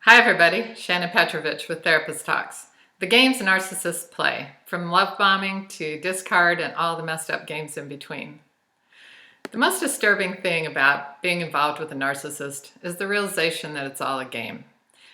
Hi everybody, Shannon Petrovich with Therapist Talks. The games narcissists play, from love bombing to discard and all the messed up games in between. The most disturbing thing about being involved with a narcissist is the realization that it's all a game.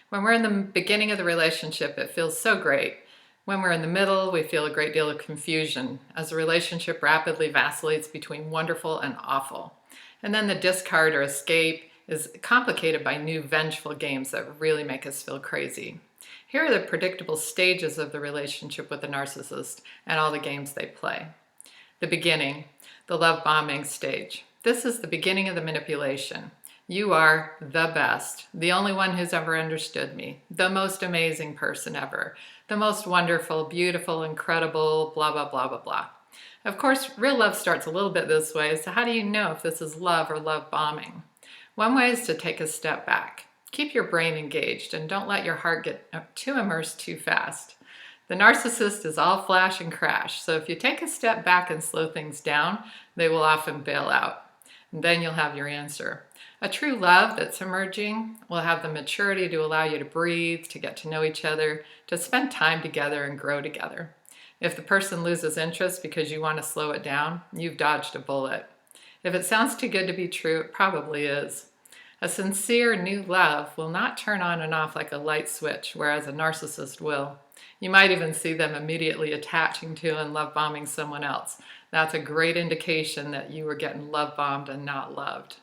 When we're in the beginning of the relationship, it feels so great. When we're in the middle, we feel a great deal of confusion as the relationship rapidly vacillates between wonderful and awful. And then the discard or escape is complicated by new vengeful games that really make us feel crazy. Here are the predictable stages of the relationship with the narcissist and all the games they play. The beginning, the love bombing stage. This is the beginning of the manipulation. You are the best, the only one who's ever understood me, the most amazing person ever, the most wonderful, beautiful, incredible, blah, blah, blah, blah, blah. Of course, real love starts a little bit this way, so how do you know if this is love or love bombing? One way is to take a step back. Keep your brain engaged and don't let your heart get too immersed too fast. The narcissist is all flash and crash, so if you take a step back and slow things down, they will often bail out. And then you'll have your answer. A true love that's emerging will have the maturity to allow you to breathe, to get to know each other, to spend time together and grow together. If the person loses interest because you want to slow it down, you've dodged a bullet. If it sounds too good to be true, it probably is. A sincere new love will not turn on and off like a light switch, whereas a narcissist will. You might even see them immediately attaching to and love bombing someone else. That's a great indication that you were getting love bombed and not loved.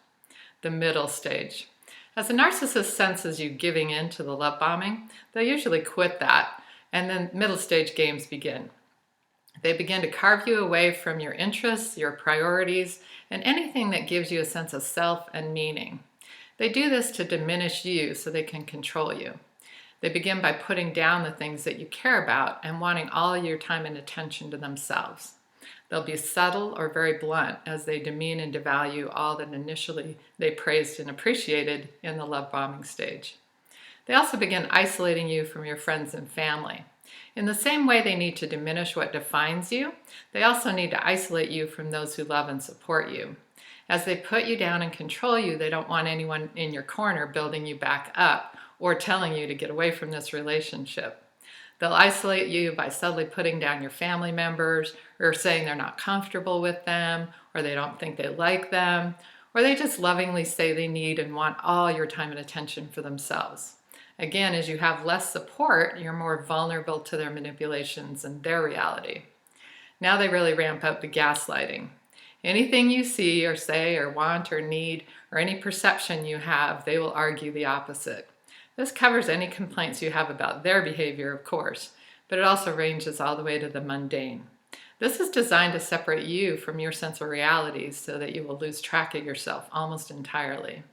The middle stage. As a narcissist senses you giving in to the love bombing, they'll usually quit that, and then middle stage games begin. They begin to carve you away from your interests, your priorities, and anything that gives you a sense of self and meaning. They do this to diminish you so they can control you. They begin by putting down the things that you care about and wanting all your time and attention to themselves. They'll be subtle or very blunt as they demean and devalue all that initially they praised and appreciated in the love bombing stage. They also begin isolating you from your friends and family. In the same way they need to diminish what defines you, they also need to isolate you from those who love and support you. As they put you down and control you, they don't want anyone in your corner building you back up or telling you to get away from this relationship. They'll isolate you by subtly putting down your family members or saying they're not comfortable with them or they don't think they like them or they just lovingly say they need and want all your time and attention for themselves. Again, as you have less support, you're more vulnerable to their manipulations and their reality. Now they really ramp up the gaslighting. Anything you see or say or want or need or any perception you have, they will argue the opposite. This covers any complaints you have about their behavior, of course, but it also ranges all the way to the mundane. This is designed to separate you from your sense of reality so that you will lose track of yourself almost entirely.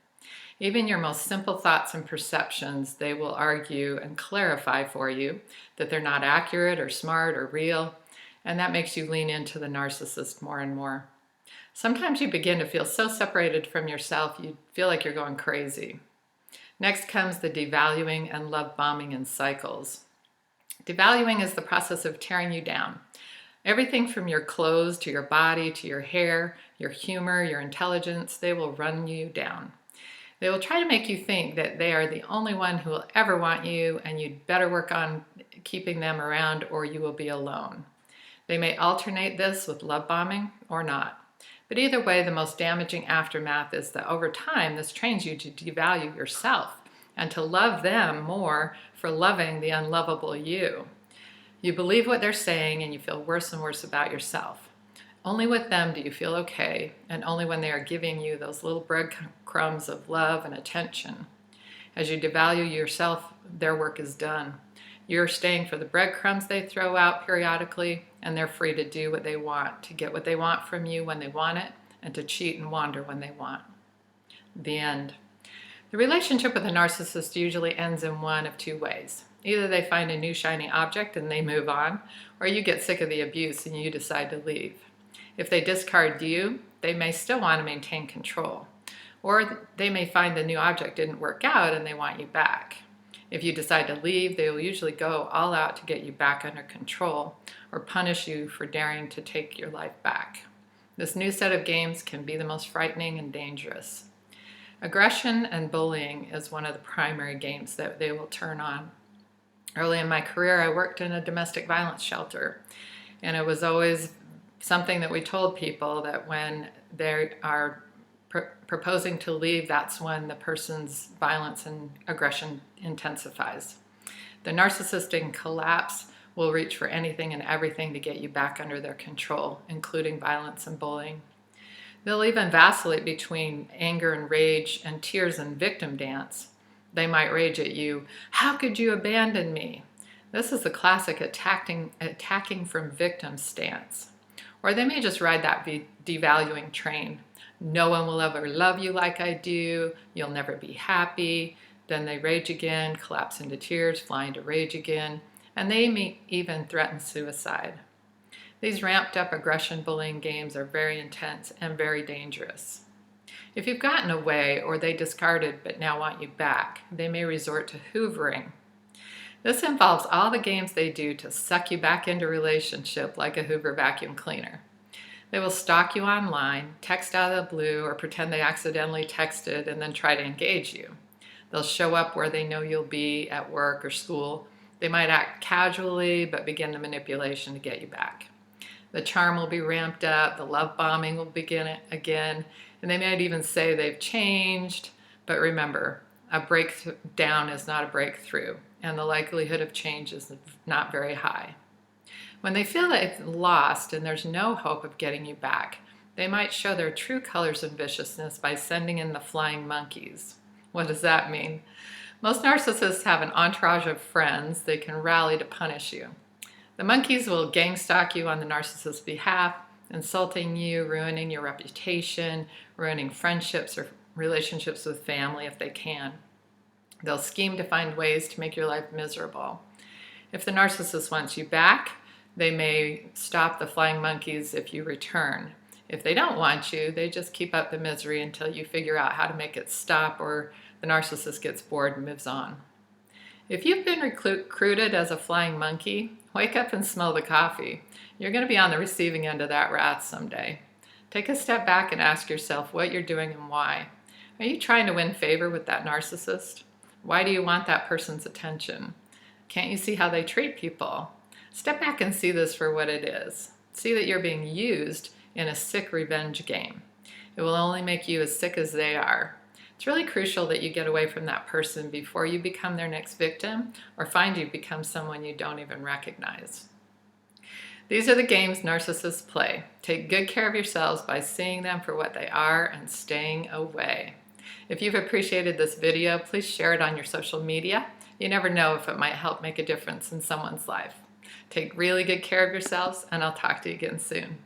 Even your most simple thoughts and perceptions, they will argue and clarify for you that they're not accurate or smart or real, and that makes you lean into the narcissist more and more. Sometimes you begin to feel so separated from yourself, you feel like you're going crazy. Next comes the devaluing and love bombing in cycles. Devaluing is the process of tearing you down. Everything from your clothes to your body to your hair, your humor, your intelligence, they will run you down. They will try to make you think that they are the only one who will ever want you and you'd better work on keeping them around or you will be alone. They may alternate this with love bombing or not. But either way, the most damaging aftermath is that over time, this trains you to devalue yourself and to love them more for loving the unlovable you. You believe what they're saying and you feel worse and worse about yourself. Only with them do you feel okay, and only when they are giving you those little breadcrumbs of love and attention. As you devalue yourself, their work is done. You're staying for the breadcrumbs they throw out periodically, and they're free to do what they want, to get what they want from you when they want it, and to cheat and wander when they want. The end. The relationship with a narcissist usually ends in one of two ways. Either they find a new shiny object and they move on, or you get sick of the abuse and you decide to leave. If they discard you, they may still want to maintain control. Or they may find the new object didn't work out and they want you back. If you decide to leave, they will usually go all out to get you back under control or punish you for daring to take your life back. This new set of games can be the most frightening and dangerous. Aggression and bullying is one of the primary games that they will turn on. Early in my career, I worked in a domestic violence shelter, and it was always something that we told people that when they are proposing to leave, that's when the person's violence and aggression intensifies. The narcissist in collapse will reach for anything and everything to get you back under their control, including violence and bullying. They'll even vacillate between anger and rage and tears and victim dance. They might rage at you, "How could you abandon me?" This is the classic attacking from victim stance. Or they may just ride that devaluing train. "No one will ever love you like I do. You'll never be happy." Then they rage again, collapse into tears, fly into rage again, and they may even threaten suicide. These ramped up aggression bullying games are very intense and very dangerous. If you've gotten away or they discarded but now want you back, they may resort to hoovering. This involves all the games they do to suck you back into relationship like a Hoover vacuum cleaner. They will stalk you online, text out of the blue, or pretend they accidentally texted and then try to engage you. They'll show up where they know you'll be at work or school. They might act casually but begin the manipulation to get you back. The charm will be ramped up, the love bombing will begin again, and they might even say they've changed. But remember, a breakdown is not a breakthrough, and the likelihood of change is not very high. When they feel they've lost and there's no hope of getting you back, they might show their true colors of viciousness by sending in the flying monkeys. What does that mean? Most narcissists have an entourage of friends they can rally to punish you. The monkeys will gang stalk you on the narcissist's behalf, insulting you, ruining your reputation, ruining friendships or relationships with family if they can. They'll scheme to find ways to make your life miserable. If the narcissist wants you back, they may stop the flying monkeys if you return. If they don't want you, they just keep up the misery until you figure out how to make it stop or the narcissist gets bored and moves on. If you've been recruited as a flying monkey, wake up and smell the coffee. You're going to be on the receiving end of that wrath someday. Take a step back and ask yourself what you're doing and why. Are you trying to win favor with that narcissist? Why do you want that person's attention? Can't you see how they treat people? Step back and see this for what it is. See that you're being used in a sick revenge game. It will only make you as sick as they are. It's really crucial that you get away from that person before you become their next victim or find you become someone you don't even recognize. These are the games narcissists play. Take good care of yourselves by seeing them for what they are and staying away. If you've appreciated this video, please share it on your social media. You never know if it might help make a difference in someone's life. Take really good care of yourselves, and I'll talk to you again soon.